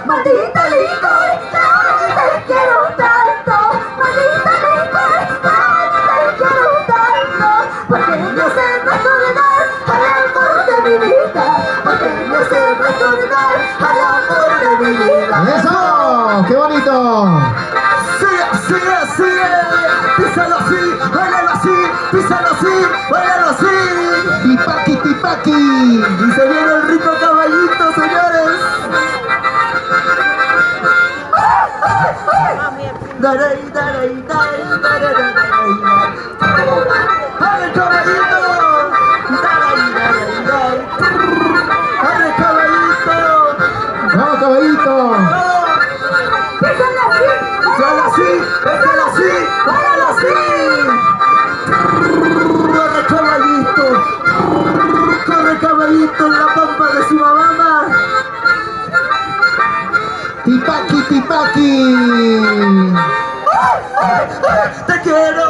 Maldita licor, te quiero tanto. Maldita licor, te quiero tanto. Porque me hace recordar al amor de mi vida. Porque me hace recordar al amor de mi vida. ¡Eso! ¡Qué bonito! Sigue, sigue. Písalo así, bailalo así, písalo así, bailalo así. ¡Tipaki, tipaki! Y se viene el rico caballito, señores. Daray, daray, daray, daray, daray. ¡Arre, caballito! Daray, daray, daray. ¡Arre, caballito! ¡Vamos, caballito! ¡Písalo así! ¡Písalo así! ¡Báilalo así! ¡Corre, caballito! ¡Corre, caballito en la pampa de su mamá! ¡Tipaki, tipaki! ¡Te quiero!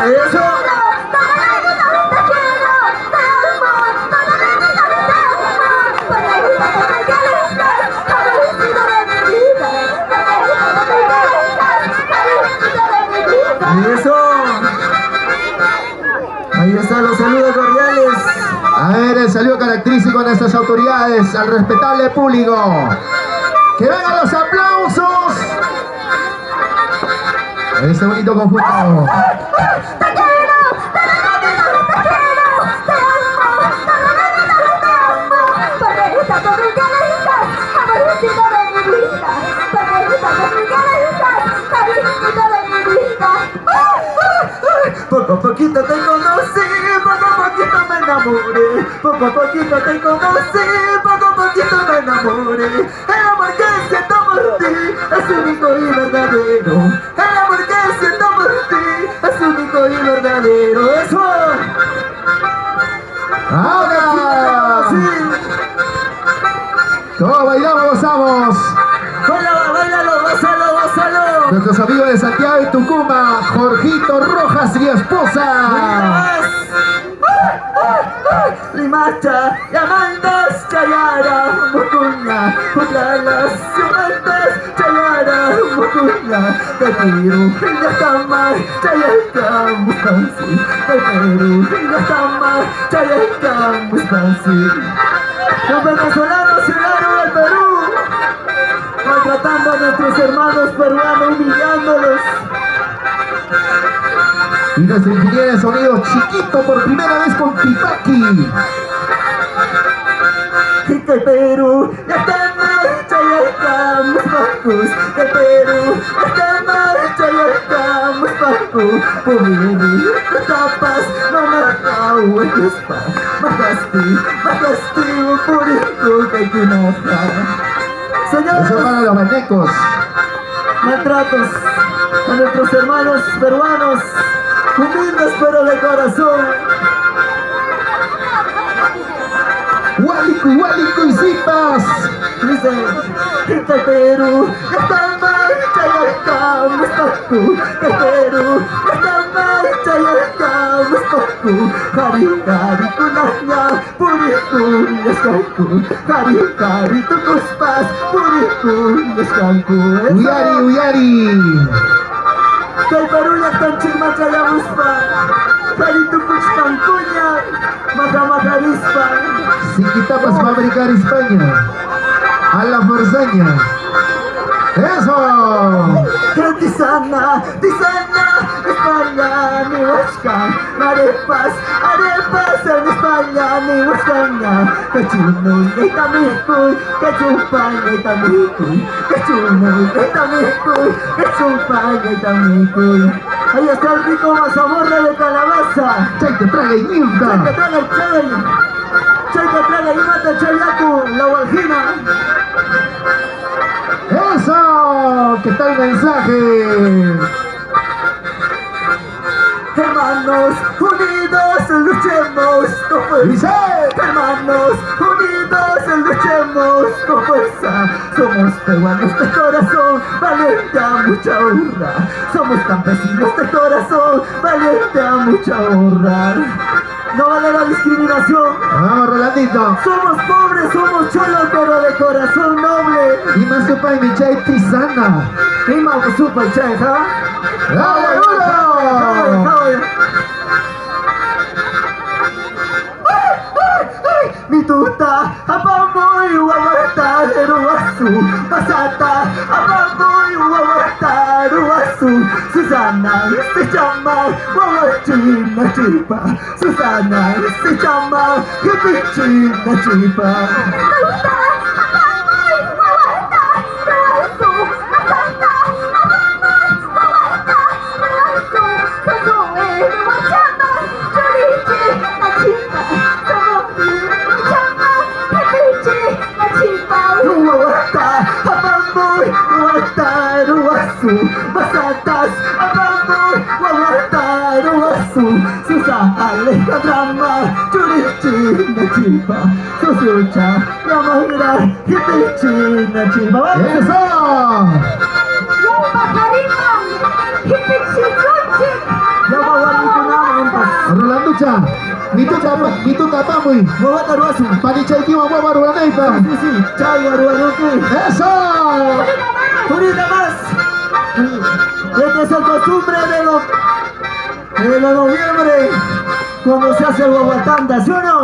¡Eso! ¡Eso! Ahí están los saludos cordiales. A ver, el saludo característico de nuestras autoridades, al respetable público. ¡Que vengan los aplausos! Este bonito conjunto. Poco a poquito te conocí, poco a poquito me enamoré. Poco a poquito te conocí, poco a poquito me enamoré. El amor que siento por ti es único y verdadero. El amor que siento por ti es único y verdadero. ¡Eso! ¡Ahora! Sí. Todos bailamos, gozamos. ¡Bailalo, bailalo, gózalo, gózalo! Nuestros amigos de Santiago y Tucumán, Jorgito Rojas y esposa. Limacha, llamantes, chayara, mucuña, pucalas, llamantes, chayara, mucuña, de Perú, ya está mal, chayaka, muspansi, de Perú, ya está mal, chayaka, muspansi. Los venezolanos llegaron al Perú, maltratando a nuestros hermanos peruanos, humillándolos. Y nuestro ingeniero de sonido Chiquito por primera vez con Tipaki. Que Perú ya está en marcha, ya estamos pacos. Que Perú ya está en marcha, ya estamos pacos. Por mi tapas, no me acabo en espa. Más castigo por esto que hay que enojar. Eso Señores, para los manecos. maltratos a nuestros hermanos peruanos, humildes pero de corazón. Huálico y Zipas. Dice, que Perú ya está en marcha, ya estamos pacu. Que Perú ya está en marcha, ya estamos pacu. Cari, cari, kunanya, puriku, yaskanku. Cari, cari, tukuspas, puriku, yaskanku. Uyari. Que el Perú ya está en Chimacha, ya buspa. Cari, tukuspankunya, macamacarispa. Siquitapas fabricar España. A la forzaña. ¡Eso! Tisana, España, ni Huascan, arepas en España, ni Huascaña, cachuno, gaitamicuy, cachupan, gaitamicuy, cachuno, gaitamicuy, cachupan, gaitamicuy. Ahí está el rico mazamorra de calabaza. ¡Chay te traga y Que ñuta! traga el chay. Chayka traga y mata Chayaku, la Guajina. ¡Eso! ¿Qué tal mensaje? Hermanos unidos luchemos con fuerza. Dice. Hermanos unidos luchemos con fuerza. Somos peruanos de corazón, valiente a mucha honra. Somos campesinos de corazón, valiente a mucha honra. No vale la discriminación. Vamos, Rolandito. Somos pobres, somos cholos, pero de corazón noble. Y más supa y mi chay tisana. Y más supa y chay, ¿ja? ¡Dale, uno! Mi tuta, apamoy, wawata, eruasu. Pasata, apamoy, wawata, eruasu. Susana, se llama, wawachina chipa. Susana, se llama, hipichina chipa. Basatas, abamoy, wawataruasu. Susa Alejandra, churichi, nachipa. Susucha, yamangra, hipichi, nachipa. ¡Eso! Rolanducha, mi tu tapamuy. Wawataruasu. Panichaikiwa guapa Rolandita. Sí, sí, chaya, ruaruki. ¡Eso! Ahorita más. Esta es la costumbre de noviembre, cuando se hace el guaguatanda, ¿sí o no?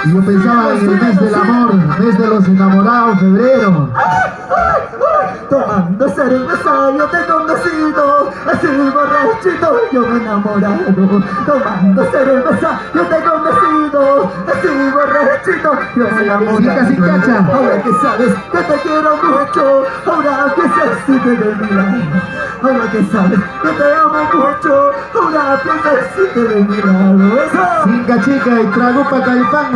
Y yo pensaba en el mes del amor, mes de los enamorados, febrero. Tomando cerveza yo te he conocido, así borrachito yo me he enamorado. Tomando cerveza yo te he conocido, así borrachito yo me he enamorado. Sin cacha. Ahora que sabes que te quiero mucho, ahora que se siente de mi lado. Ahora que sabes que te amo mucho, ahora que se siente de mi lado. ¡Eso! Sin cachica y trago pa' caipán.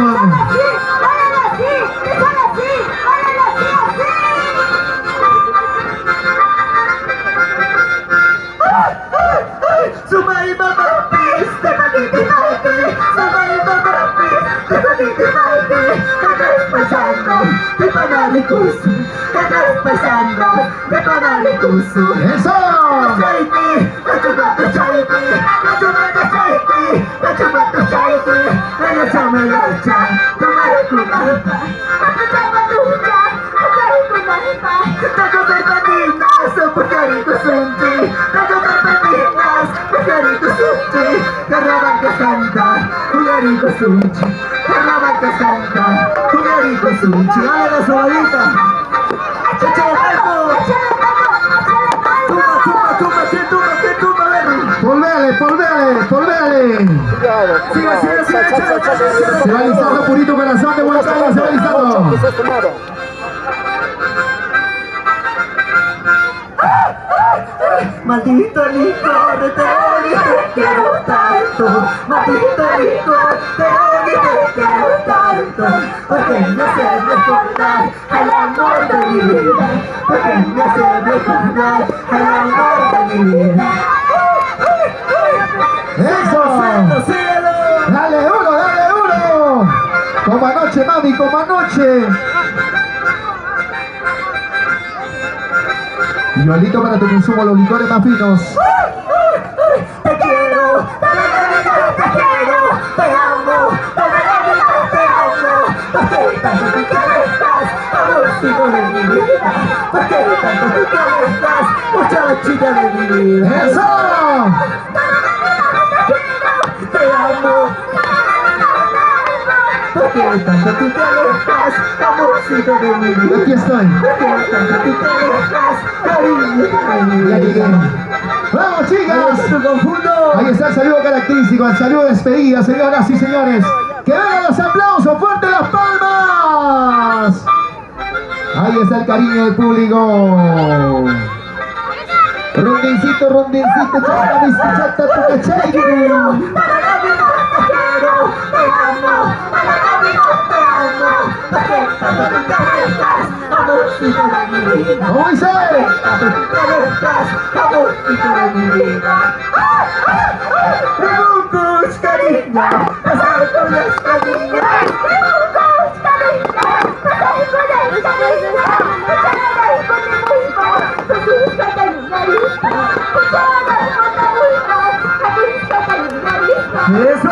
Sumay mama pis, te paniti maite. Sumay mama pis, te paniti maite. Estás pasando, te panalikusu. Estás pasando, te panalikusu. ¡Eso! Chaiti, kachumatu chaiti, kachumatu chaiti, kachumatu chaiti. Ella chama lacha, tomare kumapa. Tago perpatinas, pujarito sunti. Tago perpatinas, pujarito sunti. Carnaval santa, pujarito sunti. Carnaval santa, pujarito sunti. Dale la sobadita. Échale algo. Tumba, ¿quién tumba, Berry? Polvéale. Sigue, Se va alisando purito corazón de Huancayo, se va alisando. Maldito licor, te odio y te quiero tanto. Maldito licor, te odio y te quiero tanto. Porque me hace recordar al amor de mi vida. Porque me hace recordar al amor de mi vida. ¡Eso! ¡Síguelo! ¡Dale uno! Como anoche, mami, como anoche. Y Yolito para tu consumo, los licores más finos. Te quiero, te quiero, te amo, te amo. Porque tanto tú te alejas, amorcito de mi vida. Porque tanto tú te alejas, muchachita de mi vida. ¡Eso! Te amo. Porque tanto tú te alejas, amorcito de mi vida. Aquí estoy. Porque tanto tú te alejas, cariño de mi Ya llegué. vida. ¡Vamos, chicas! No confundo. Ahí está el saludo característico, el saludo de despedida, señoras y señores. ¡Que vengan los aplausos! ¡Fuerte las palmas! Ahí está el cariño del público. Rondincito, chata, chata, tu cachai. Te amo, te amo, te amo. amorcito de mi vida. ¿Cómo dice? Amorcito de mi vida. Tributos, cariño, pasar con las cariñas. Eso,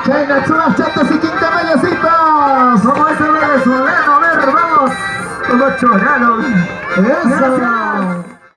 Chainatsumas, chatas y quintamellecitos. como ese venezolano, a ver, vamos, como chorano. Eso.